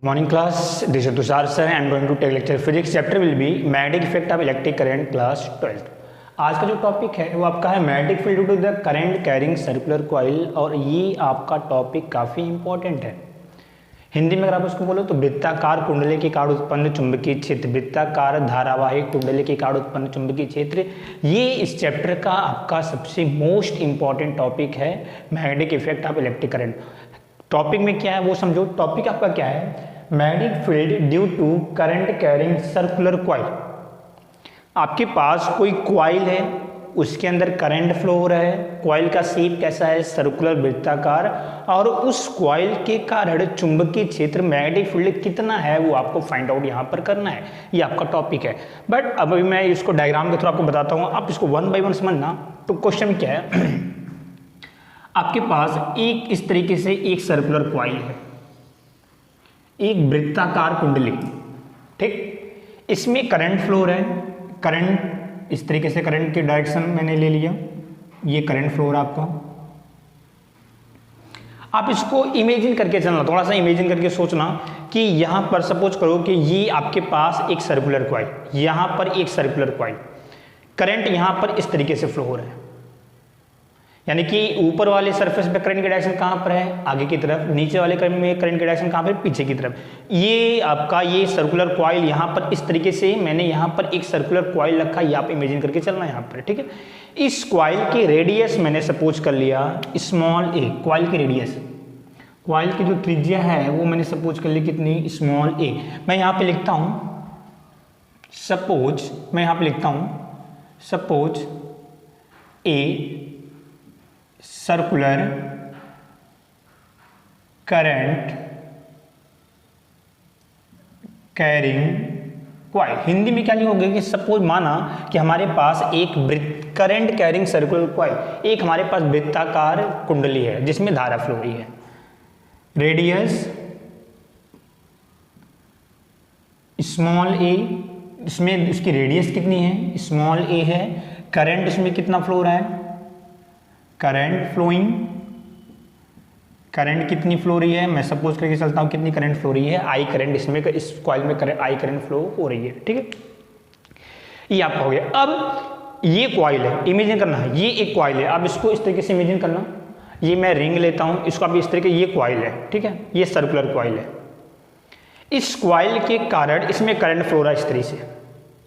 Morning class, this is Tushar sir. I am going to take lecture physics. Chapter will be magnetic effect of electric current, class 12th. आज का जो topic है वो आपका है magnetic field due to the current carrying circular coil, और ये आपका टॉपिक काफ़ी इंपॉर्टेंट है। हिंदी में अगर आप उसको बोलो तो वृत्ताकार कुंडली के कारण उत्पन्न चुंबकीय क्षेत्र, वृत्ताकार धारावाहिक कुंडली के कारण उत्पन्न चुंबकीय क्षेत्र, ये इस चैप्टर का आपका सबसे मोस्ट इंपॉर्टेंट टॉपिक है, magnetic effect of electric current. Topic में क्या है वो समझो। टॉपिक आपका क्या है? Magnetic field due to current carrying circular coil. आपके पास कोई कॉइल है, उसके अंदर करंट फ्लो हो रहा है, कॉइल का शेप कैसा है? सर्कुलर, वृत्ताकार, और उस कॉइल के कारण चुंबकीय क्षेत्र मैग्नेटिक फील्ड कितना है वो आपको फाइंड आउट यहाँ पर करना है। ये आपका टॉपिक है। बट अभी मैं इसको डायग्राम के थ्रू आपको बताता हूँ, आप इसको वन बाई वन समझना। तो क्वेश्चन क्या है, आपके पास एक इस तरीके से एक सर्कुलर कॉइल है, एक वृत्ताकार कुंडली, ठीक, इसमें करंट फ्लो हो रहा है। करंट इस तरीके से, करंट की डायरेक्शन मैंने ले लिया, ये करंट फ्लो हो रहा है आपका। आप इसको इमेजिन करके चलना, थोड़ा सा इमेजिन करके सोचना कि यहां पर सपोज करो कि ये आपके पास एक सर्कुलर कॉइल, यहां पर एक सर्कुलर कॉइल, करंट यहां पर इस तरीके से फ्लो हो रहा है, यानी कि ऊपर वाले सरफेस पे करंट की डायरेक्शन कहाँ पर है? आगे की तरफ। नीचे वाले करंट में करंट की डायरेक्शन कहाँ पर? पीछे की तरफ। ये आपका ये सर्कुलर कॉइल यहाँ पर इस तरीके से, मैंने यहाँ पर एक सर्कुलर कॉइल रखा, ये आप इमेजिन करके चलना यहाँ पर, ठीक है। इस कॉइल की रेडियस मैंने सपोज कर लिया स्मॉल ए, कॉइल की रेडियस, कॉइल की जो त्रिज्या है वो मैंने सपोज कर ली कितनी? स्मॉल ए। मैं यहाँ पे लिखता हूँ सपोज, मैं यहाँ पे लिखता हूँ suppose a circular current carrying coil. Hindi में क्या लिखोगे कि सपोज माना कि हमारे पास एक करंट कैरिंग सर्कुलर कॉइल, एक हमारे पास वृत्ताकार कुंडली है जिसमें धारा फ्लो हो रही है, रेडियस स्मॉल ए, इसमें उसकी रेडियस कितनी है? स्मॉल ए है। करंट इसमें कितना फ्लो हो रहा है? करंट फ्लोइंग, करंट कितनी फ्लो रही है? मैं सपोज करके चलता हूं कितनी करंट फ्लो रही है? आई करंट, इसमें इस कॉइल में करंट आई करंट फ्लो हो रही है, ठीक है। ये आपका हो गया। अब ये कॉइल है, इमेजिन करना है, ये एक कॉइल है। अब इसको इस तरीके से इमेजिन करना, ये मैं रिंग लेता हूं, इसको आप इस तरीके, ये कॉइल है, ठीक है, ये सर्कुलर कॉइल है। इस कॉइल के कारण इसमें करंट फ्लो रहा है इस तरीके से,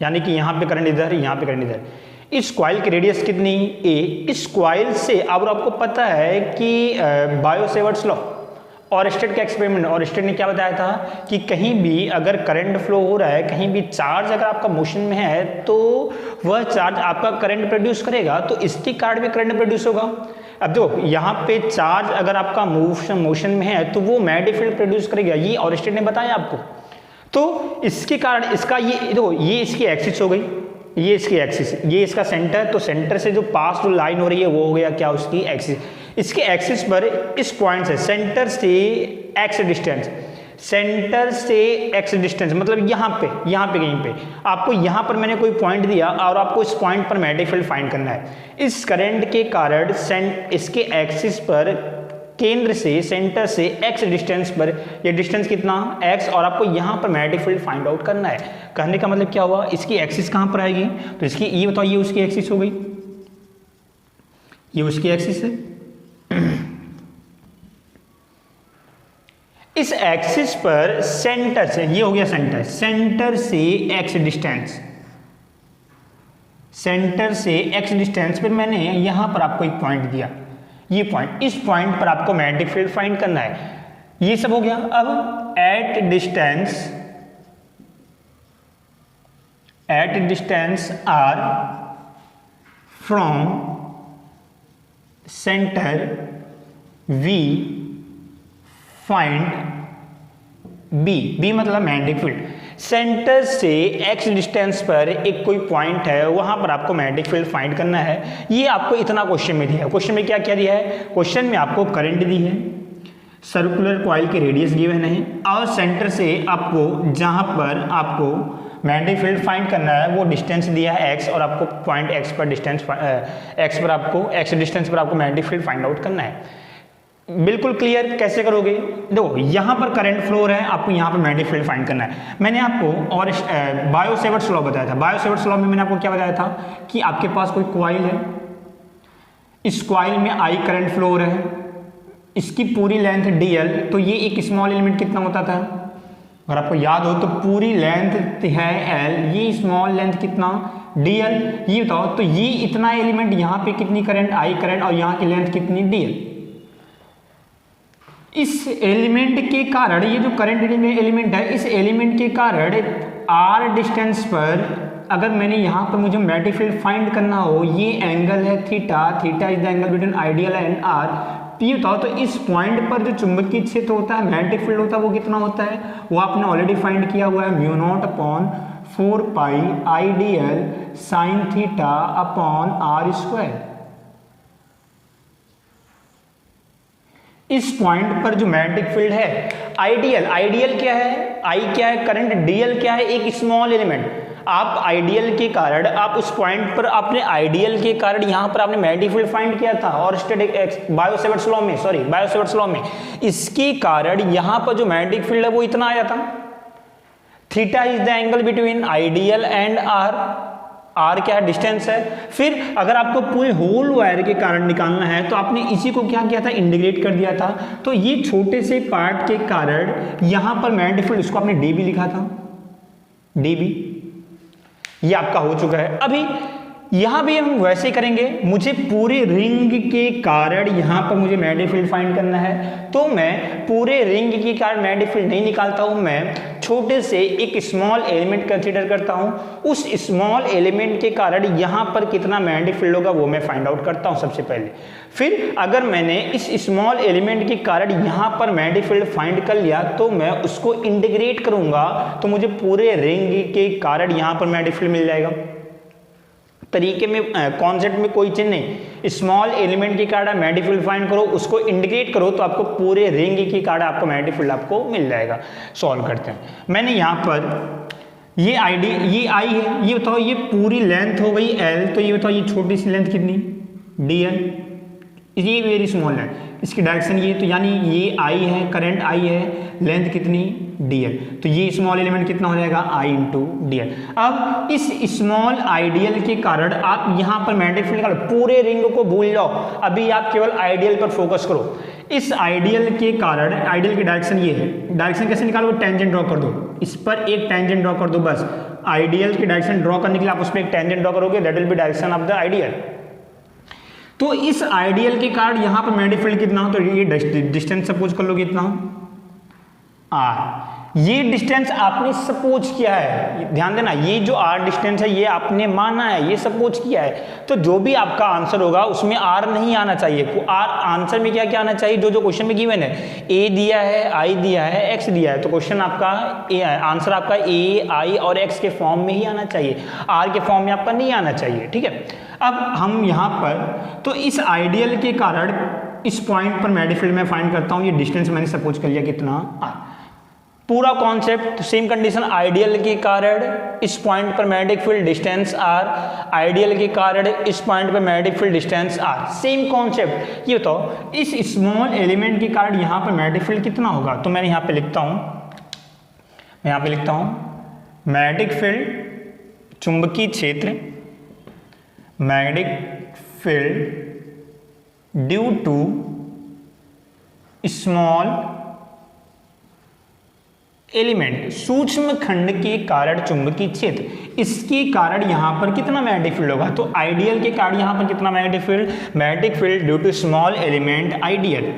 यानी कि यहां पे करंट इधर, यहां पे करंट इधर। इस कॉइल की रेडियस कितनी? ए। इस कॉइल से अब आपको पता है कि बायो-सेवर्ट्स लॉ, ऑरस्टेड का एक्सपेरिमेंट, ऑरस्टेड ने क्या बताया था कि कहीं भी अगर करंट फ्लो हो रहा है, कहीं भी चार्ज अगर आपका मोशन में है तो वह चार्ज आपका करंट प्रोड्यूस करेगा, तो इसके कारण भी करंट प्रोड्यूस होगा। अब देखो यहाँ पे चार्ज अगर आपका मोशन में है तो वो मैग्नेटिक फील्ड प्रोड्यूस करेगा, ये ऑरस्टेड ने बताया आपको। तो इसके कारण इसका ये देखो, ये इसकी एक्सिस हो गई, ये इसकी एक्सिस, ये इसका सेंटर, तो सेंटर से जो पास जो लाइन हो रही है वो हो गया क्या? उसकी एक्सिस। इसके एक्सिस पर इस पॉइंट से, सेंटर से एक्स डिस्टेंस, सेंटर से एक्स डिस्टेंस मतलब यहाँ पे कहीं पे आपको, यहाँ पर मैंने कोई पॉइंट दिया और आपको इस पॉइंट पर मैग्नेटिक फील्ड फाइंड करना है। इस करंट के कारण इसके एक्सिस पर, केंद्र से, सेंटर से एक्स डिस्टेंस पर, ये डिस्टेंस कितना? एक्स, और आपको यहाँ पर मैग्नेटिक फील्ड फाइंड आउट करना है। कहने का मतलब क्या हुआ? इसकी एक्सिस कहाँ पर आएगी? तो इसकी ये बताओ, ये उसकी एक्सिस हो गई, ये उसकी एक्सिस है। इस एक्सिस पर सेंटर से, ये हो गया सेंटर, सेंटर से एक्स डिस्टेंस, सेंटर से एक्स डिस्टेंस पर मैंने यहां पर आपको एक पॉइंट दिया, ये पॉइंट, इस पॉइंट पर आपको मैग्नेटिक फील्ड फाइंड करना है। ये सब हो गया। अब at distance R from centre we find B मतलब मैग्नेटिक फील्ड। सेंटर से एक्स डिस्टेंस पर एक कोई पॉइंट है, वहां पर आपको मैग्नेटिक फील्ड फाइंड करना है। ये आपको इतना क्वेश्चन में दिया है। क्वेश्चन में क्या क्या दिया है? क्वेश्चन में आपको करंट दी है, सर्कुलर कॉइल की रेडियस गिवन है, और सेंटर से आपको जहां पर आपको मैग्नेटिक फील्ड फाइंड करना है वो डिस्टेंस दिया है एक्स, और आपको पॉइंट एक्स पर डिस्टेंस एक्स पर आपको एक्स डिस्टेंस पर आपको मैग्नेटिक फील्ड फाइंड आउट करना है। बिल्कुल क्लियर कैसे करोगे? देखो यहाँ पर करंट फ्लो है, आपको यहाँ पर मैग्नेटिक फील्ड फाइंड करना है। मैंने आपको और बायो-सेवर्ट्स लॉ बताया था। बायो-सेवर्ट्स लॉ में मैंने आपको क्या बताया था कि आपके पास कोई कॉइल है, इस कॉइल में I करंट फ्लो है, इसकी पूरी लेंथ dl, तो ये एक स्मॉल एलिमेंट कितना होता था? अगर आपको याद हो तो पूरी लेंथ है l, ये स्मॉल लेंथ कितना dl, ये बताओ तो ये इतना एलिमेंट यहाँ पे कितनी करंट I करंट और यहाँ की लेंथ कितनी dl। इस एलिमेंट के कारण ये जो करंट एलिमेंट है, इस एलिमेंट के कारण r डिस्टेंस पर अगर मैंने यहाँ पर मुझे मैग्नेटिक फील्ड फाइंड करना हो, ये एंगल है theta, theta is the angle between Idl and R, ये बताओ तो इस पॉइंट पर जो चुंबकीय क्षेत्र होता है, मैग्नेटिक फील्ड होता है, वो कितना होता है? वो आपने ऑलरेडी फाइंड किया हुआ है, mu not upon 4 pi Idl sine theta upon R square. इस पॉइंट पर जो मैग्नेटिक फील्ड है, आइडियल, आइडियल क्या है? आई क्या है? करंट। डीएल क्या है? एक स्मॉल एलिमेंट। आप आइडियल के कारण, आप उस पॉइंट पर अपने आइडियल के कारण यहां पर आपने मैग्नेटिक फील्ड फाइंड किया था और बायो-सेवर्ट्स लॉ में, बायो-सेवर्ट्स लॉ में इसके कारण यहां पर जो मैग्नेटिक फील्ड है वो इतना आया था। Theta is the angle between Idl and R, R क्या है? डिस्टेंस है। फिर अगर आपको पूरे होल वायर के कारण निकालना है तो आपने इसी को क्या किया था? इंटीग्रेट कर दिया था। तो ये छोटे से पार्ट के कारण यहां पर मैग्नेटिक फील्ड, इसको आपने डीबी लिखा था, डीबी, ये आपका हो चुका है। अभी यहां भी हम वैसे ही करेंगे, मुझे पूरे रिंग के कारण यहां पर मुझे मैग्नेटिक फील्ड फाइंड करना है, तो मैं पूरे रिंग के कारण मैग्नेटिक फील्ड नहीं निकालता हूं, मैं छोटे से एक स्मॉल एलिमेंट कंसीडर करता हूं। उस स्मॉल एलिमेंट के कारण यहां पर कितना मैग्नेटिक फील्ड होगा वो मैं फाइंड आउट करता हूं सबसे पहले। फिर अगर मैंने इस स्मॉल एलिमेंट के कारण यहां पर मैग्नेटिक फील्ड फाइंड कर लिया तो मैं उसको इंटीग्रेट करूंगा, तो मुझे पूरे रिंग के कारण यहां पर मैग्नेटिक फील्ड मिल जाएगा। तरीके में, कॉन्सेप्ट में कोई चीज नहीं, स्मॉल एलिमेंट के कारण मैग्नेटिक फील्ड फाइंड करो, उसको इंटीग्रेट करो तो आपको पूरे रिंग के कारण आपको मैग्नेटिक फील्ड आपको मिल जाएगा। सॉल्व करते हैं। मैंने यहाँ पर ये ये आई है, ये बताओ ये पूरी लेंथ हो गई l, तो ये बताओ ये छोटी सी लेंथ कितनी? dl, ये वेरी स्मॉल है, इसकी डायरेक्शन ये, तो यानी ये I है, करंट I है, लेंथ कितनी? dl, तो ये स्मॉल एलिमेंट कितना हो जाएगा? I into dl। अब इस स्मॉल आइडियल के कारण आप यहाँ पर मैग्नेटिक फील्ड निकालो, पूरे रिंग को भूल जाओ, अभी आप केवल आइडियल पर फोकस करो। इस आइडियल के कारण, आइडियल की डायरेक्शन ये है, डायरेक्शन कैसे निकालो? टेंजेंट ड्रॉ कर दो, इस पर एक टेंजेंट ड्रॉ कर दो बस। आइडियल की डायरेक्शन ड्रॉ करने के लिए आप उस पर एक टेंजेंट ड्रॉ करोगे, that will be direction of the ideal. तो इस आइडियल के कारण यहां पर मैग्नेटिक फील्ड कितना हो? तो ये डिस्टेंस सपोज कर लो कितना हो? r। ये डिस्टेंस आपने सपोज किया है, ध्यान देना, ये जो r डिस्टेंस है ये आपने माना है, ये सपोज किया है, तो जो भी आपका आंसर होगा उसमें r नहीं आना चाहिए। r आंसर में क्या क्या आना चाहिए? जो जो क्वेश्चन में गिवन है, a दिया है, i दिया है, x दिया है, तो क्वेश्चन आपका आंसर आपका a, i और x के फॉर्म में ही आना चाहिए, r के फॉर्म में आपका नहीं आना चाहिए। ठीक है, अब हम यहाँ पर तो इस आइडियल के कारण इस पॉइंट पर मैग्नेटिक फील्ड में फाइंड करता हूँ, ये डिस्टेंस मैंने सपोज कर लिया कितना? r। पूरा कॉन्सेप्ट सेम कंडीशन, आइडियल के कारण इस पॉइंट पर magnetic field distance r, ideal के कारण इस पॉइंट पर magnetic field distance r, same concept. ये बताओ इस स्मॉल एलिमेंट के कारण यहाँ पर मैग्नेटिक फील्ड कितना होगा? तो मैं यहाँ पे लिखता हूँ, मैग्नेटिक फील्ड चुंबकीय क्षेत्र, magnetic field due to small element, सूक्ष्म खंड के कारण चुंबकीय क्षेत्र, इसके कारण यहां पर कितना मैग्नेटिक फील्ड होगा? तो आइडियल के कारण यहां पर कितना magnetic field? Magnetic field due to small element Idl,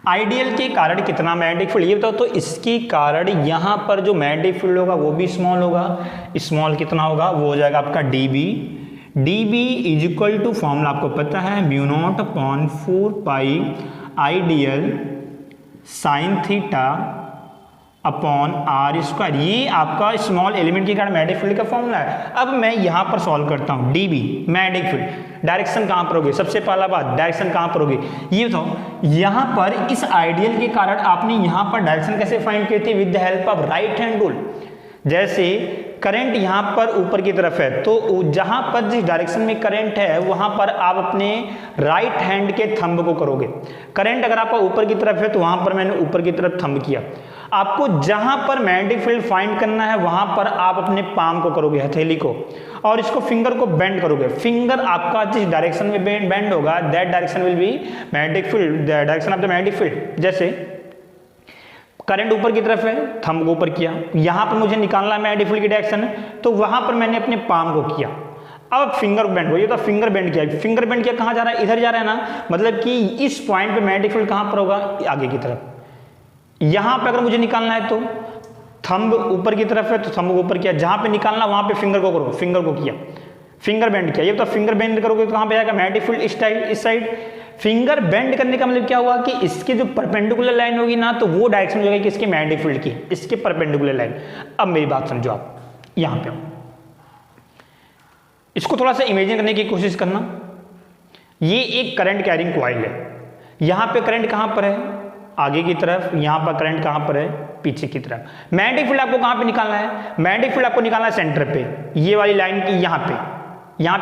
Idl के कारण कितना मैग्नेटिक फील्ड? ये बताओ, तो इसके कारण यहां पर जो मैग्नेटिक फील्ड होगा वो भी स्मॉल होगा, स्मॉल कितना होगा? वो हो जाएगा आपका dB, dB is equal to formula आपको पता है, mu not upon 4 pi Idl sine theta upon R square. ये आपका स्मॉल एलिमेंट के कारण मैग्नेटिक फील्ड का फॉर्मूला है। अब मैं यहां पर सॉल्व करता हूं, dB मैग्नेटिक फील्ड, डायरेक्शन कहां पर होगी? सबसे पहला बात, डायरेक्शन कहां पर होगी? ये बताओ, यहां पर इस आइडियल के कारण आपने यहां पर डायरेक्शन कैसे फाइंड की थी? With the help of right hand rule. जैसे करंट यहाँ पर ऊपर की तरफ है, तो जहाँ पर जिस डायरेक्शन में करंट है वहाँ पर आप अपने राइट हैंड के थंब को करोगे। करंट अगर आपका ऊपर की तरफ है तो वहाँ पर मैंने ऊपर की तरफ थंब किया। आपको जहाँ पर मैग्नेटिक फील्ड फाइंड करना है वहाँ पर आप अपने पाम को करोगे, हथेली को, और इसको फिंगर को बेंड करोगे। फिंगर आपका जिस डायरेक्शन में बेंड होगा that direction will be magnetic field, direction of the magnetic field. जैसे करंट ऊपर की तरफ है, थंब को ऊपर किया, यहां पर मुझे निकालना है मैग्नेटिक फील्ड की डायरेक्शन, तो वहां पर मैंने अपने पाम को किया। अब फिंगर बेंड हो, ये तो फिंगर बेंड किया। फिंगर बेंड किया कहां जा रहा है? इधर जा रहा है ना, मतलब कि इस पॉइंट पे मैग्नेटिक फील्ड कहां पर होगा? आगे की तरफ। यहां पे अगर मुझे निकालना है तो थंब ऊपर की तरफ है तो थंब को ऊपर किया, जहां पे निकालना वहां पे फिंगर को करो, फिंगर को किया, फिंगर बेंड किया। ये तो फिंगर बेंड करोगे तो कहां पे आएगा? मैग्नेटिक फील्ड इस साइड। फिंगर बेंड करने का मतलब क्या हुआ कि इसके जो परपेंडिकुलर लाइन होगी ना, तो वो डायरेक्शन हो जाएगी किसके? मैग्नेटिक फील्ड की, इसके परपेंडिकुलर लाइन। अब मेरी बात समझो, आप यहां पे इसको थोड़ा सा इमेजिन करने की कोशिश करना। ये एक करंट कैरिंग कॉइल है, यहां पे करंट कहां पर है? आगे की तरफ। यहां पर करंट कहां पर है? पीछे की तरफ। मैग्नेटिक फील्ड आपको कहां पे निकालना है? मैग्नेटिक फील्ड आपको निकालना है सेंटर पे, ये वाली लाइन की यहां पे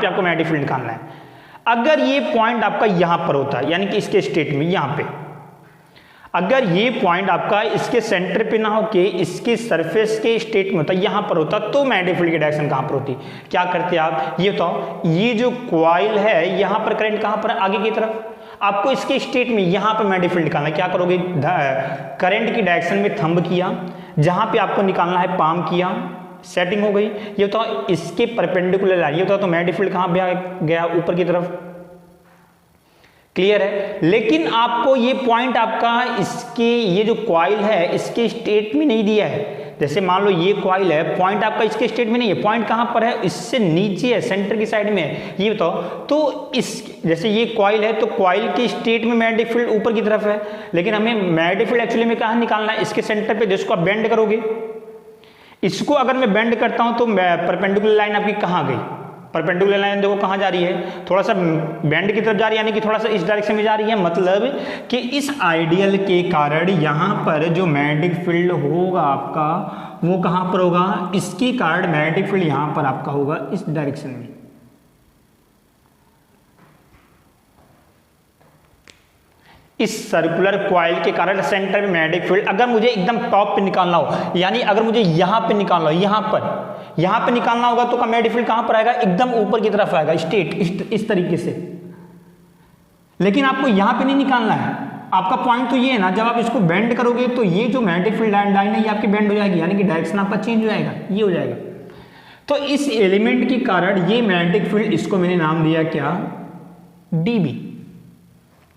आपको मैग्नेटिक फील्ड निकालना है। अगर ये पॉइंट आपका यहां पर होता है, यानी कि इसके स्टेट में यहां पे, अगर ये पॉइंट आपका इसके सेंटर पे ना होके इसके सरफेस के स्टेट में होता, यहां पर होता, तो मैग्नेटिक फील्ड की डायरेक्शन कहां पर होती? क्या करते आप? ये बताओ, ये जो कॉइल है यहां पर करंट कहां पर है? आगे की तरफ। आपको इसके स्टेट में यहां पर मैग्नेटिक फील्ड निकालना है। क्या करोगे? करंट की डायरेक्शन में थंब किया, जहां पे आपको निकालना है पाम किया, सेटिंग हो गई। ये तो इसके परपेंडिकुलर लाइन, ये तो मैग्नेटिक फील्ड कहां पे गया? ऊपर की तरफ। क्लियर है? लेकिन आपको ये पॉइंट आपका इसके, ये जो कॉइल है इसके स्टेट में नहीं दिया है। जैसे मान लो ये कॉइल है, पॉइंट आपका इसके स्टेट में नहीं है, पॉइंट कहां पर है? इससे नीचे है, सेंटर की साइड में है। ये बताओ, तो इस जैसे ये कॉइल है तो कॉइल के स्टेट में मैग्नेटिक फील्ड ऊपर की तरफ है, लेकिन हमें मैग्नेटिक फील्ड एक्चुअली में कहां निकालना है? इसके सेंटर पे, जिसको आप बेंड करोगे। इसको अगर मैं बेंड करता हूं तो परपेंडिकुलर लाइन आपकी कहां गई? परपेंडिकुलर लाइन देखो कहां जा रही है? थोड़ा सा बेंड की तरफ जा रही है, यानी कि थोड़ा सा इस डायरेक्शन में जा रही है। मतलब कि इस आइडियल के कारण यहां पर जो मैग्नेटिक फील्ड होगा आपका वो कहां पर होगा? इसके कारण मैग्नेटिक फील्ड यहां पर आपका होगा इस डायरेक्शन में। इस सर्कुलर कॉइल के कारण सेंटर में मैग्नेटिक फील्ड, अगर मुझे एकदम टॉप पे निकालना हो, यानी अगर मुझे यहां पे निकालना हो, यहां पे निकालना होगा तो मैग्नेटिक फील्ड कहां पर आएगा? एकदम ऊपर की तरफ आएगा, स्ट्रेट इस तरीके से। लेकिन आपको यहां पे नहीं निकालना है। आपका पॉइंट तो ये है ना, जब आप इसको बेंड करोगे तो ये जो मैग्नेटिक फील्ड लाइन है ये आपकी बेंड हो जाएगी, यानी कि डायरेक्शन आपका चेंज हो जाएगा, ये हो जाएगा। तो इस एलिमेंट के कारण ये मैग्नेटिक फील्ड, इसको मैंने नाम दिया क्या? DB,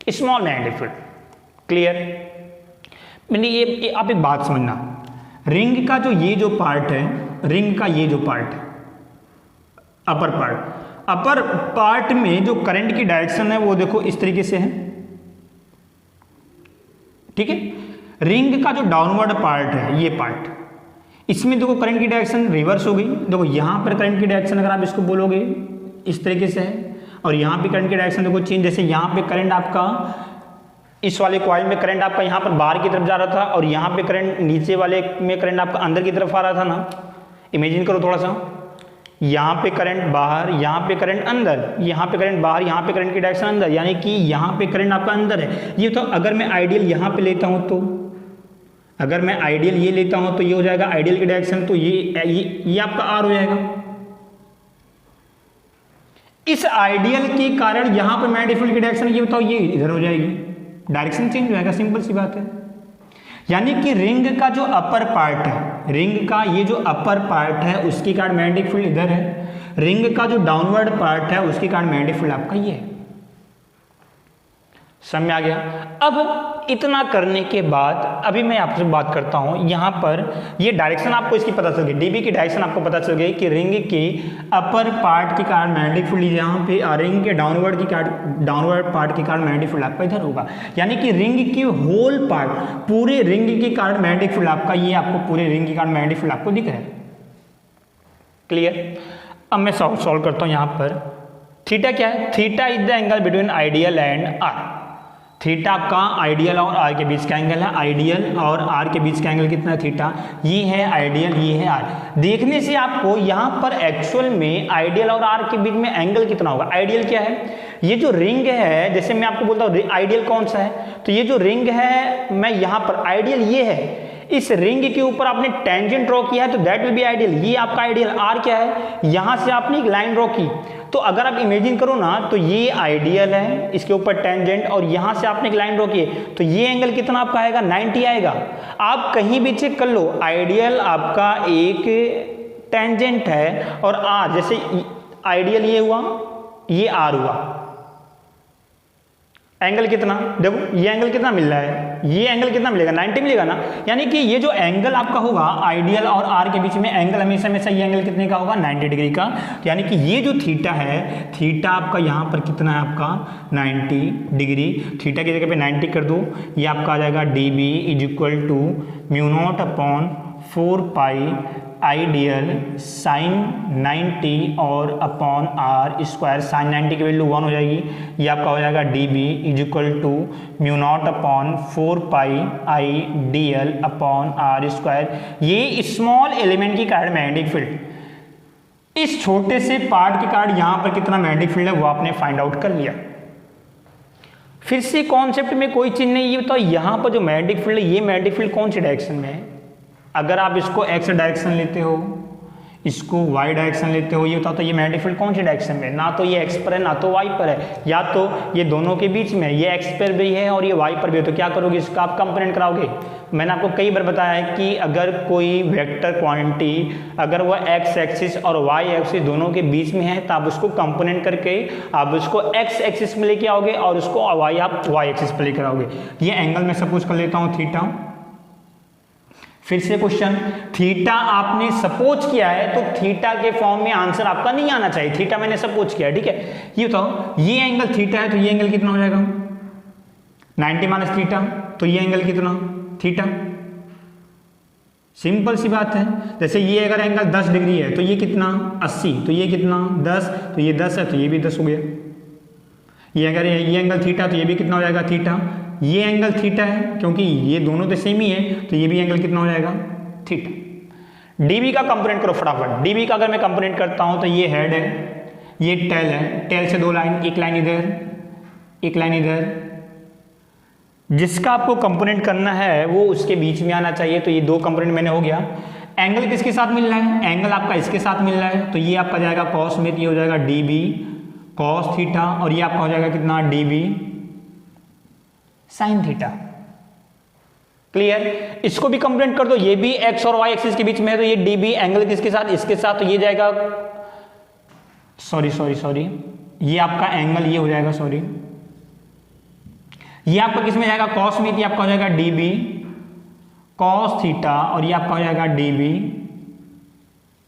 small magnetic field. Clear? मैंने ये आप एक बात समझना, रिंग का जो पार्ट है, रिंग का ये जो पार्ट है, अपर पार्ट में जो करंट की डायरेक्शन है वो देखो इस तरीके से है। ठीक है? रिंग का जो डाउनवर्ड पार्ट है, ये पार्ट, इसमें देखो करंट की डायरेक्शन रिवर्स हो गई। देखो यहां पर करंट की डायरेक्शन अगर आप इसको बोलोगे इस तरीके से है, और यहां पे करंट की डायरेक्शन देखो चेंज। जैसे यहां पे करंट आपका, इस वाले कॉइल में करंट आपका यहां पर बाहर की तरफ जा रहा था, और यहां पे करंट, नीचे वाले में करंट आपका अंदर की तरफ आ रहा था ना। इमेजिन करो थोड़ा सा, यहां पे करंट बाहर, यहां पे करंट अंदर, यहां पे करंट बाहर, यहां पे करंट की डायरेक्शन अंदर, यानी कि यहां पे करंट आपका अंदर है। ये तो अगर मैं आइडियल यहां पे लेता हूं तो, अगर मैं आइडियल ये लेता हूं तो ये हो जाएगा आइडियल की डायरेक्शन, तो ये आपका आर हो जाएगा। इस आइडियल के कारण यहां पर मैग्नेटिक फील्ड की डायरेक्शन, ये बताओ, ये इधर हो जाएगी, डायरेक्शन चेंज हो जाएगा। सिंपल सी बात है। यानी कि रिंग का जो अपर पार्ट है, रिंग का ये जो अपर पार्ट है उसके कारण मैग्नेटिक फील्ड इधर है, रिंग का जो डाउनवर्ड पार्ट है उसके कारण मैग्नेटिक फील्ड आपका ये है। समझ आ गया? अब इतना करने के बाद अभी मैं आपसे बात करता हूं, यहां पर ये डायरेक्शन आपको इसकी पता चल गई, डीबी की डायरेक्शन आपको पता चल गई कि रिंग के अपर पार्ट के कारण मैग्नेटिक फील्ड यहां पे, रिंग के डाउनवर्ड पार्ट के कारण मैग्नेटिक फील्ड आपका इधर होगा। यानी कि रिंग के होल पार्ट, पूरे रिंग के कारण मैग्नेटिक फील्ड आपका, ये आपको पूरे रिंग के कारण मैग्नेटिक फील्ड आपको दिख रहा है। क्लियर? अब मैं सॉल्व करता हूं। यहां पर थीटा क्या है? Theta is the angle between Idl and R. Theta का आइडियल और आर के बीच का एंगल है, आइडियल और आर के बीच का एंगल कितना है थीटा, ये है आइडियल, ये है आर। देखने से आपको यहाँ पर एक्चुअल में आइडियल और आर के बीच में एंगल कितना होगा। आइडियल क्या है, ये जो रिंग है, जैसे मैं आपको बोलता हूँ आइडियल कौन सा है, तो ये जो रिंग है मैं यहाँ पर आइडियल ये है, इस रिंग के ऊपर आपने टेंजेंट ड्रॉ किया है तो दैट विल बी आइडियल, ये आपका आइडियल। आर क्या है, यहां से आपने एक लाइन ड्रॉ की, तो अगर आप इमेजिन करो ना तो ये आइडियल है, इसके ऊपर टेंजेंट, और यहां से आपने एक लाइन ड्रॉ की है, तो ये एंगल कितना आपका आएगा 90 आएगा। आप कहीं भी चेक कर लो, आइडियल आपका एक टेंजेंट है और आर, जैसे आइडियल ये हुआ, ये आर हुआ, एंगल कितना, देखो ये एंगल कितना मिल रहा है, ये एंगल कितना मिलेगा 90 मिलेगा ना। यानी कि ये जो एंगल आपका होगा आइडियल और आर के बीच में एंगल हमेशा हमेशा ये एंगल कितने का होगा 90 डिग्री का। तो यानी कि ये जो थीटा है, थीटा आपका यहाँ पर कितना है आपका 90 डिग्री, थीटा की जगह पे 90 कर दो, ये आपका आ जाएगा D B is equal to mu not upon 4 pi Idl sine 90 और अपॉन आर स्क्वायर, साइन 90 की वैल्यू 1 हो जाएगी, ये आपका हो जाएगा D B is equal to mu not upon 4 pi I D L upon R square. ये small element की कारण मैग्नेटिक फील्ड, इस छोटे से पार्ट के कारण यहां पर कितना मैग्नेटिक फील्ड है वो आपने फाइंड आउट कर लिया। फिर से कॉन्सेप्ट में कोई चीज नहीं, ये बताओ यहां पर जो मैग्नेटिक फील्ड है, ये मैग्नेटिक फील्ड कौन सी डायरेक्शन में है। अगर आप इसको एक्स डायरेक्शन लेते हो, इसको वाई डायरेक्शन लेते हो, ये बताओ तो ये मैग्नेटिक फील्ड कौन सी डायरेक्शन में है, ना तो ये एक्स पर है ना तो वाई पर है, या तो ये दोनों के बीच में, ये एक्स पर भी है और ये वाई पर भी है। तो क्या करोगे, इसका आप कंपोनेंट कराओगे। मैंने आपको कई बार बताया है कि अगर कोई वेक्टर क्वांटिटी अगर वह एक्स एक्सिस और वाई एक्सिस दोनों के बीच में है तो आप उसको कंपोनेंट करके आप उसको एक्स एक्सिस में लेके आओगे और उसको वाई आप वाई एक्सिस पर लेकर आओगे। ये एंगल मैं सपोज कर लेता हूँ थीटा। फिर से क्वेश्चन, थीटा आपने सपोज किया है तो थीटा के फॉर्म में आंसर आपका नहीं आना चाहिए, थीटा मैंने सपोज किया, ठीक है। ये बताओ ये एंगल थीटा है तो ये एंगल कितना हो जाएगा 90 माइनस थीटा, तो ये एंगल कितना थीटा। सिंपल सी बात है, जैसे ये अगर एंगल 10 डिग्री है तो ये कितना 80, तो ये कितना 10, तो ये 10 है तो ये भी 10 हो गया। ये अगर ये एंगल थीटा तो ये भी कितना हो जाएगा थीटा। ये एंगल थीटा है क्योंकि ये दोनों तो सेम ही है, तो ये भी एंगल कितना हो जाएगा थीटा। डीबी का कंपोनेंट करो फटाफट। डीबी का अगर मैं कंपोनेंट करता हूं तो ये हेड है, ये टेल है, टेल से 2 लाइन, एक लाइन इधर एक लाइन इधर, जिसका आपको कंपोनेंट करना है वो उसके बीच में आना चाहिए। तो ये 2 कंपोनेंट मैंने हो गया। एंगल किसके साथ मिल रहा है, एंगल आपका इसके साथ मिल रहा है, तो ये आपका जाएगा कॉस में, ये हो जाएगा डी बी कॉस थीटा, और ये आपका हो जाएगा कितना D B sine theta. Clear. इसको भी कंपोनेंट कर दो, ये भी एक्स और वाई एक्सिस के बीच में है, तो ये डी बी एंगल किसके साथ, इसके साथ, तो ये जाएगा सॉरी ये आपका एंगल ये हो जाएगा, सॉरी ये आपका किस में जाएगा कॉस में, ये आपका हो जाएगा डी बी कॉस थीटा, और ये आपका हो जाएगा डी बी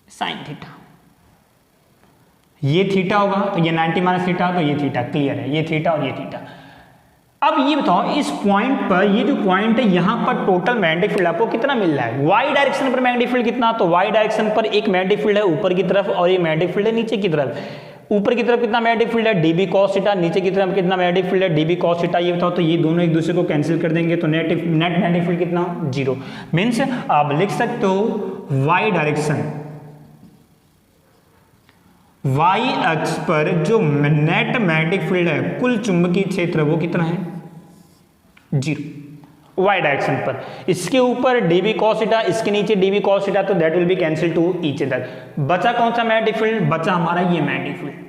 साइन थीटा। ये थीटा होगा तो ये 90 माइनस थीटा, तो ये थीटा। क्लियर है, ये थीटा और ये थीटा। अब ये बताओ इस पॉइंट पर, ये जो पॉइंट है यहां पर टोटल मैग्नेटिक फील्ड आपको कितना मिल रहा है। वाई डायरेक्शन पर मैग्नेटिक फील्ड कितना, तो वाई डायरेक्शन पर एक मैग्नेटिक फील्ड है ऊपर की तरफ और ये मैग्नेटिक फील्ड है नीचे की तरफ। ऊपर की तरफ कितना मैग्नेटिक फील्ड है डीबी कॉस थीटा, नीचे की तरफ कितना मैग्नेटिक फील्ड है डीबी कॉस थीटा। ये बताओ तो ये दोनों एक दूसरे को कैंसिल कर देंगे तो नेट मैग्नेटिक फील्ड कितना 0। मीन्स आप लिख सकते हो वाई डायरेक्शन, वाई अक्ष पर जो नेट मैग्नेटिक फील्ड है कुल चुंबकीय क्षेत्र वो कितना है 0 वाई डायरेक्शन पर। इसके ऊपर डीबी कॉस थीटा, इसके नीचे डीबी कॉस थीटा, तो that will be cancel two each other. बचा कौन सा मैग्नेटिक फील्ड, बचा हमारा ये मैग्नेटिक फील्ड।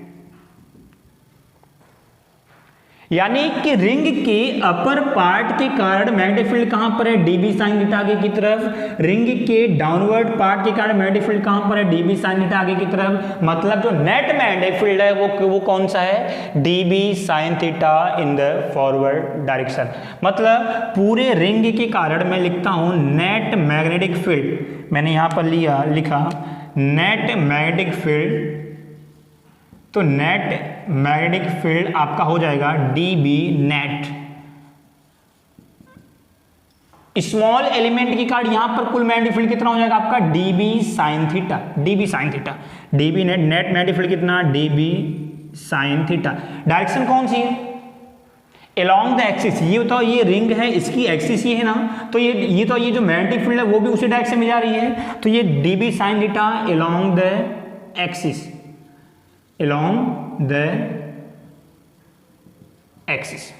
यानी कि रिंग के अपर पार्ट के कारण मैग्नेटिक फील्ड कहां पर है डीबी साइन थीटा आगे की तरफ, रिंग के डाउनवर्ड पार्ट के कारण मैग्नेटिक फील्ड कहां पर है डीबी साइन थीटा आगे की तरफ। मतलब जो नेट मैग्नेटिक फील्ड है वो कौन सा है dB sine theta in the forward direction. मतलब पूरे रिंग के कारण मैं लिखता हूं नेट मैग्नेटिक फील्ड, मैंने यहां पर लिखा नेट मैग्नेटिक फील्ड, तो नेट मैग्नेटिक फील्ड आपका हो जाएगा डीबी नेट। स्मॉल एलिमेंट के कारण यहां पर कुल मैग्नेटिक फील्ड कितना हो जाएगा आपका dB sine theta, dB sine theta, dB net magnetic field कितना डीबी साइन थीटा। डायरेक्शन कौन सी है, along द एक्सिस, ये बताओ ये रिंग है, इसकी एक्सिस ये है ना, तो ये जो मैग्नेटिक फील्ड है वो भी उसी डायरेक्शन में जा रही है, तो ये dB sin theta along the axis, along the axis,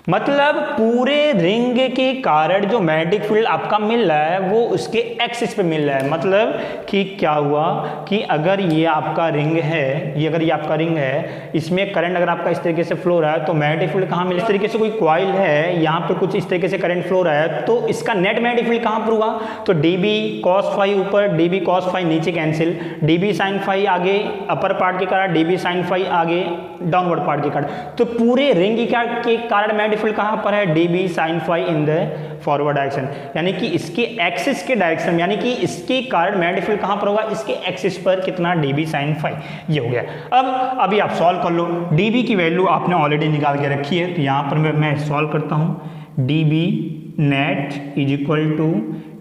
मतलब पूरे रिंग के कारण जो मैग्नेटिक फील्ड आपका मिल रहा है वो उसके एक्सिस पे मिल रहा है। मतलब कि क्या हुआ कि अगर ये आपका रिंग है, ये आपका रिंग है, इसमें करंट अगर आपका इस तरीके से फ्लो रहा है तो मैग्नेटिक फील्ड कहाँ मिल, इस तरीके से कोई कॉइल है, यहाँ पर कुछ इस तरीके से करंट फ्लो रहा है, तो इसका नेट मैग्नेटिक फील्ड कहाँ पर हुआ, तो dB cos फाई ऊपर, dB cos फाई नीचे कैंसिल, dB sin फाई आगे अपर पार्ट के कारण, dB sin फाई आगे डाउनवर्ड पार्ट के कारण, तो पूरे रिंग के कारण मैग्नेटिक फील्ड कहां पर है, dB sin phi in the forward direction, यानी कि इसके एक्सिस के डायरेक्शन, यानी कि इसके कारण मैग्नेटिक फील्ड कहां पर होगा, इसके एक्सिस पर कितना, dB sin फाई, ये हो गया। अब अभी आप सॉल्व कर लो, dB की वैल्यू आपने ऑलरेडी निकाल के रखी है, तो यहां पर मैं सॉल्व करता हूं, dB net is equal to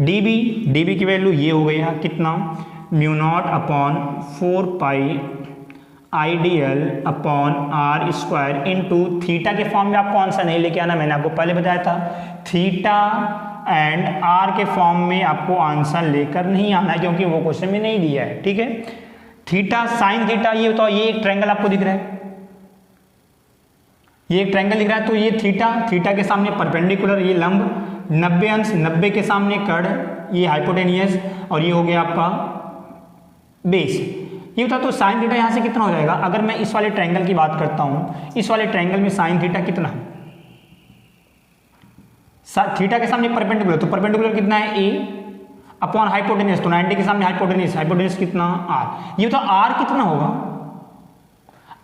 dB की वैल्यू ये हो गया कितना, mu not upon 4 pi Idl upon R square into theta के फॉर्म में आपको आंसर नहीं लेके आना, मैंने आपको पहले बताया था, थीटा एंड आर के फॉर्म में आपको आंसर लेकर नहीं आना है क्योंकि वो क्वेश्चन में नहीं दिया है, ठीक है। थीटा साइन थीटा, ये बताओ ये एक ट्रायंगल आपको दिख रहा है, ये एक ट्रायंगल दिख रहा है, तो ये थीटा के सामने परपेंडिकुलर, ये लंब 90 अंश, 90 के सामने कड़, ये हाइपोटेनियस, और ये हो गया आपका बेस। ये बता तो साइन थीटा यहाँ से कितना हो जाएगा, अगर मैं इस वाले ट्रायंगल की बात करता हूँ, इस वाले ट्रायंगल में साइन थीटा कितना, थीटा के सामने परपेंडिकुलर, तो परपेंडिकुलर कितना है a अपॉन हाइपोटेनियस, तो 90 के सामने हाइपोटेनियस कितना r, ये बताओ r कितना होगा,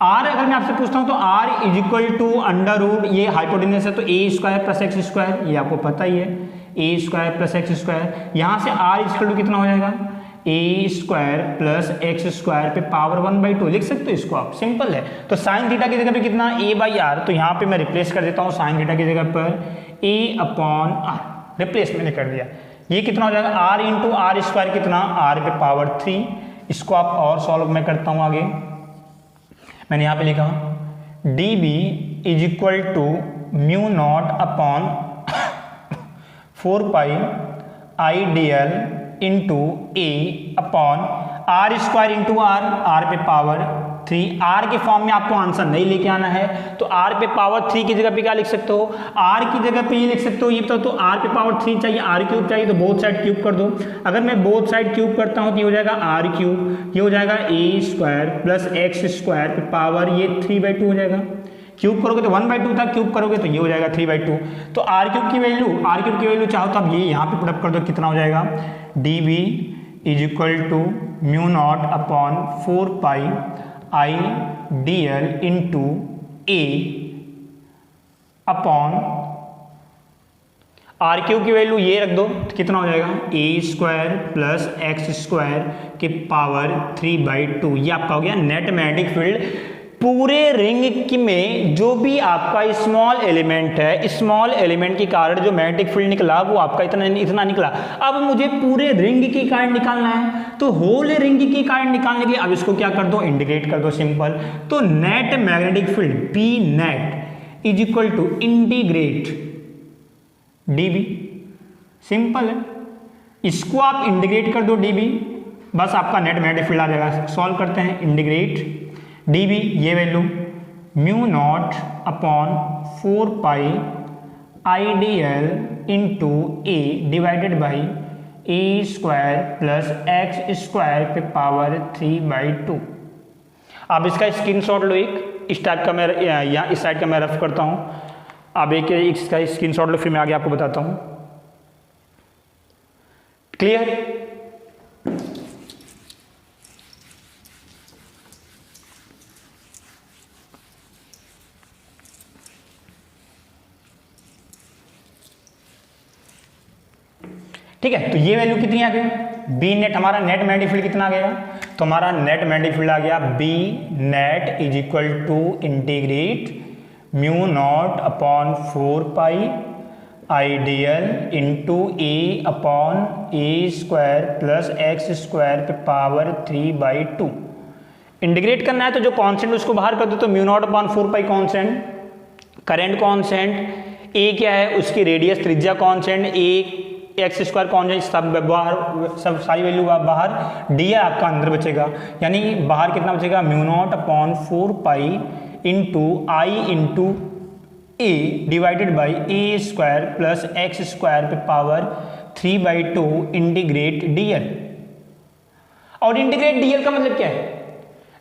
r अगर मैं आपसे पूछता हूँ तो r is equal to under root, ये हाइपोटेनियस है तो a square plus X square, ये आपको पता ही है, a square plus X square, यहाँ से r इज इक्वल टू कितना हो जाएगा, A square plus X square पे पावर 1/2 लिख सकते हो इसको आप, सिंपल है। तो साइन थीटा की जगह पे कितना, a बाई आर, तो यहाँ पे मैं रिप्लेस कर देता हूँ साइन थीटा की जगह पर a अपॉन आर, रिप्लेस मैंने कर दिया, ये कितना हो जाएगा, r इंटू आर स्क्वायर कितना, r पे पावर 3, इसको आप और सॉल्व मैं करता हूँ आगे, मैंने यहाँ पे लिखा dB is equal to mu not upon 4 pi Idl into A upon R square into R पे पावर 3, आर के फॉर्म में आपको आंसर नहीं लेके आना है, तो आर पे पावर 3 की जगह पे क्या लिख सकते हो, आर की जगह पे ये लिख सकते हो, ये बताओ, तो आर पे पावर 3 चाहिए, आर क्यूब चाहिए, तो बोथ साइड क्यूब कर दो, अगर मैं बोथ साइड क्यूब करता हूँ तो ये हो जाएगा आर क्यूब, ये हो जाएगा A square plus X square पे पावर ये 3/2 हो जाएगा, क्यूब करोगे तो 1/2 था, क्यूब करोगे तो ये हो जाएगा 3/2, तो आर क्यूब की वैल्यू चाहो तो आप ये यहाँ पे पुटअप कर दो, कितना हो जाएगा, dB is equal to mu not upon 4 pi I dl into A upon R cube की वैल्यू ये रख दो, तो कितना हो जाएगा, A square plus X square के पावर 3/2, ये आपका हो गया नेट मैग्नेटिक फील्ड। पूरे रिंग में जो भी आपका स्मॉल एलिमेंट है, स्मॉल एलिमेंट के कारण जो मैग्नेटिक फील्ड निकला वो आपका इतना निकला। अब मुझे पूरे रिंग के कारण निकालना है, तो होल रिंग के कारण निकालने के लिए अब इसको क्या कर दो, इंटीग्रेट कर दो, सिंपल। तो net magnetic field P net is equal to integrate dB, simple है, इसको आप इंटीग्रेट कर दो dB, बस आपका नेट मैग्नेटिक फील्ड आ जाएगा। सॉल्व करते हैं, इंटीग्रेट dB, ये value mu naught upon 4 pi Idl into A divided by A square plus X square पे पावर 3/2। आप इसका स्क्रीनशॉट लो, एक इस टाइप का मैं यहाँ इस साइड का मैं रफ करता हूँ, आप एक इसका स्क्रीनशॉट लो, फिर मैं आगे आपको बताता हूँ। क्लियर? ठीक है, तो ये वैल्यू कितनी आ गई, बी नेट, हमारा नेट मैग्नेटिक फील्ड कितना आ गया, तो हमारा नेट मैग्नेटिक फील्ड आ गया B net is equal to integrate mu not upon 4 pi Idl into A upon A square plus X square पे पावर 3/2। इंटीग्रेट करना है तो जो कॉन्स्टेंट उसको बाहर कर दो, तो mu not upon 4 pi constant current constant, A क्या है उसकी रेडियस त्रिज्या constant, A X square constant, सब बाहर, सब सारी वैल्यू बाहर, डी आपका अंदर बचेगा, यानी बाहर कितना बचेगा mu naught upon 4 pi into I into A divided by A square plus X square पे पावर 3/2 इंटीग्रेट डीएल। और इंटीग्रेट डीएल का मतलब क्या है,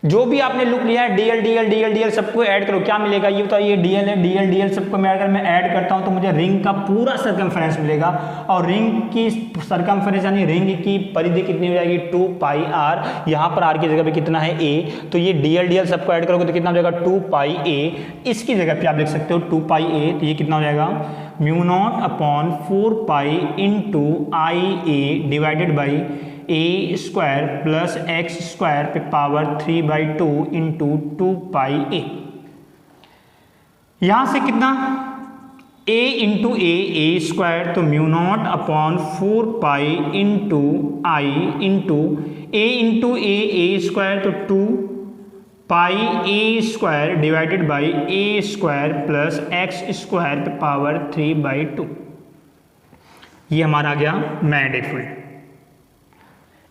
जो भी आपने लुक लिया है डीएल डीएल डीएल डीएल सबको ऐड करो, क्या मिलेगा ये बताओ, ये डीएल है, डीएल डीएल सबको मैं अगर मैं ऐड करता हूं तो मुझे रिंग का पूरा सर्कमफेरेंस मिलेगा, और रिंग की सर्कमफेरेंस यानी रिंग की परिधि कितनी हो जाएगी 2 पाई आर, यहाँ पर आर की जगह पे कितना है ए, तो ये डीएल डीएल सबको ऐड करोगे तो कितना हो जाएगा 2 पाई ए, इसकी जगह पे आप लिख सकते हो 2 पाई ए, तो ये कितना हो जाएगा mu not upon 4 pi into I A divided by A square plus X square पे पावर 3/2 इंटू 2 पाई ए। यहां से कितना a इंटू ए स्क्वायर, तो mu not upon 4 pi into I into A square, तो 2 pi A square divided by A square plus X square पे power 3/2। ये हमारा आ गया मैग्नेटिक फील्ड।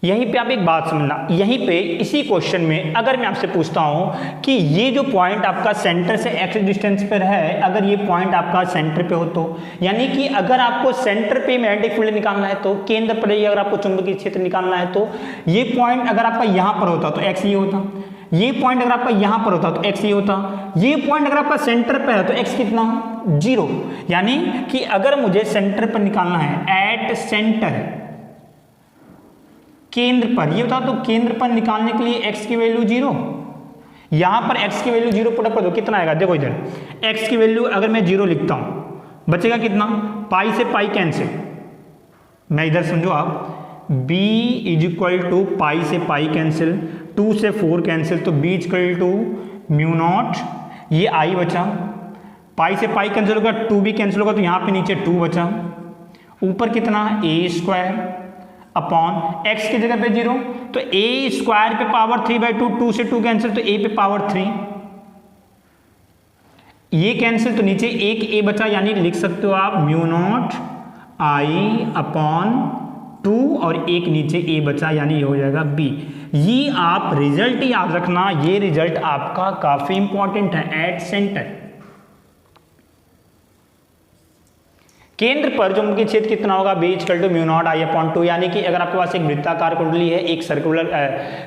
यहीं पे आप एक बात समझना, यहीं पे इसी क्वेश्चन में अगर मैं आपसे पूछता हूं कि ये जो पॉइंट आपका सेंटर से एक्स डिस्टेंस पर है, अगर ये पॉइंट आपका सेंटर पे हो तो, यानी कि अगर आपको सेंटर पे मैग्नेटिक फील्ड निकालना है तो, केंद्र पर ही अगर आपको चुंबकीय क्षेत्र निकालना है तो, ये पॉइंट अगर आपका यहां पर होता तो एक्स ये होता, ये पॉइंट अगर आपका यहां पर होता तो एक्स ये होता, ये पॉइंट अगर आपका सेंटर पर है तो एक्स कितना 0, यानी कि अगर मुझे सेंटर पर निकालना है, एट सेंटर केंद्र पर, ये बताओ तो केंद्र पर निकालने के लिए x की वैल्यू 0, यहां पर x की वैल्यू 0 पुट अप कर दो, कितना आएगा देखो इधर, x की वैल्यू अगर मैं 0 लिखता हूं बचेगा कितना, पाई से पाई कैंसिल, मैं इधर समझो आप, b is equal to pi से पाई कैंसिल, 2 से 4 कैंसिल, तो b equal to mu naught, ये i बचा, पाई से पाई कैंसिल होगा, 2b कैंसिल होगा तो यहां पे नीचे 2 बचा, ऊपर कितना a स्क्वायर अपॉन x की जगह पे 0, तो a स्क्वायर पे पावर 3/2, 2 से 2 कैंसिल तो a पे पावर 3, ये कैंसिल तो नीचे एक a बचा, यानी लिख सकते हो आप म्यू नॉट i अपॉन 2 और एक नीचे a बचा, यानी ये हो जाएगा b। ये आप रिजल्ट याद रखना, ये रिजल्ट आपका काफी इंपॉर्टेंट है, एट सेंटर केंद्र पर चुंबकीय क्षेत्र कितना होगा, b equal to mu naught I upon 2, यानी कि अगर आपके पास एक वृत्ताकार कुंडली है, एक circular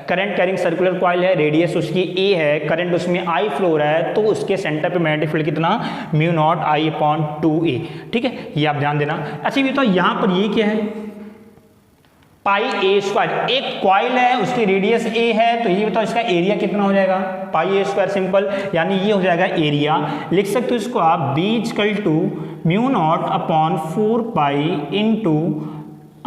current carrying circular coil है, रेडियस उसकी a है, करंट उसमें I फ्लो रहा है, तो उसके सेंटर पे मैग्नेटिक फील्ड कितना mu naught I upon 2a, ठीक है, ये आप ध्यान देना। अच्छा ये तो यहां पर ये क्या है, पाई ए स्क्वायर, एक कॉइल है उसकी रेडियस a है, तो ये बताओ इसका एरिया कितना हो जाएगा, पाई ए स्क्वायर सिंपल, यानी ये हो जाएगा एरिया, लिख सकते हो इसको आप b equal to mu not upon 4 pi into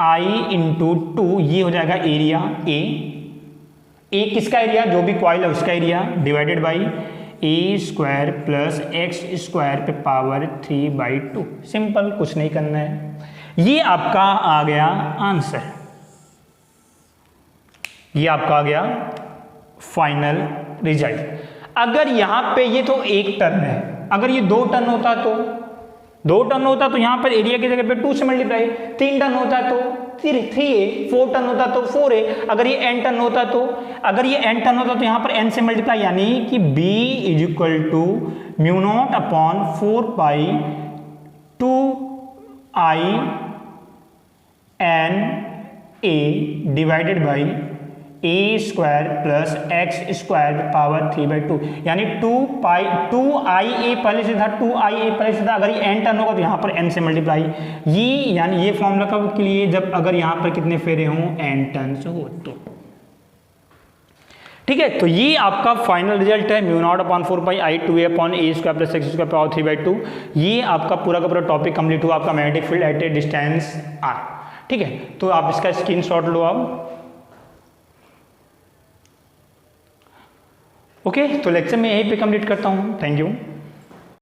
I into 2, ये हो जाएगा एरिया ए किसका एरिया, जो भी कॉइल है उसका area, divided by A square plus X square पे पावर 3/2, सिंपल, कुछ नहीं करना है। ये आपका आ गया आंसर, ये आपका आ गया फाइनल रिजल्ट। अगर यहां पे ये तो एक टर्न है, अगर ये 2 टर्न होता तो 2 टर्न होता तो यहां पर एरिया की जगह पे 2 से मल्टीप्लाई, 3 टर्न होता तो 3a, 4 टर्न होता तो 4a, अगर ये n टर्न होता तो, अगर ये n टर्न होता तो यहां पर n से मल्टीप्लाई, यानी कि b is equal to mu not upon 4 pi 2i n a divided by A square plus X square power 3/2, यानी 2ia पहले से था, 2ia पहले से था, अगर ये n टर्न होगा तो यहाँ पर n से मल्टीप्लाई, ये यानी ये फॉर्मूला कब के लिए, जब अगर यहाँ पर कितने फेरे हों, n टर्न्स हो तो, ठीक है। तो ये आपका फाइनल रिजल्ट है, mu not upon 4 pi I 2a upon A square plus X square power 3/2। ये आपका पूरा का पूरा टॉपिक कंप्लीट हुआ, आपका magnetic field at A distance r, ठीक है। तो आप इसका स्क्रीनशॉट लो आप, ओके। तो लेक्चर में यहीं पे कंप्लीट करता हूँ, थैंक यू।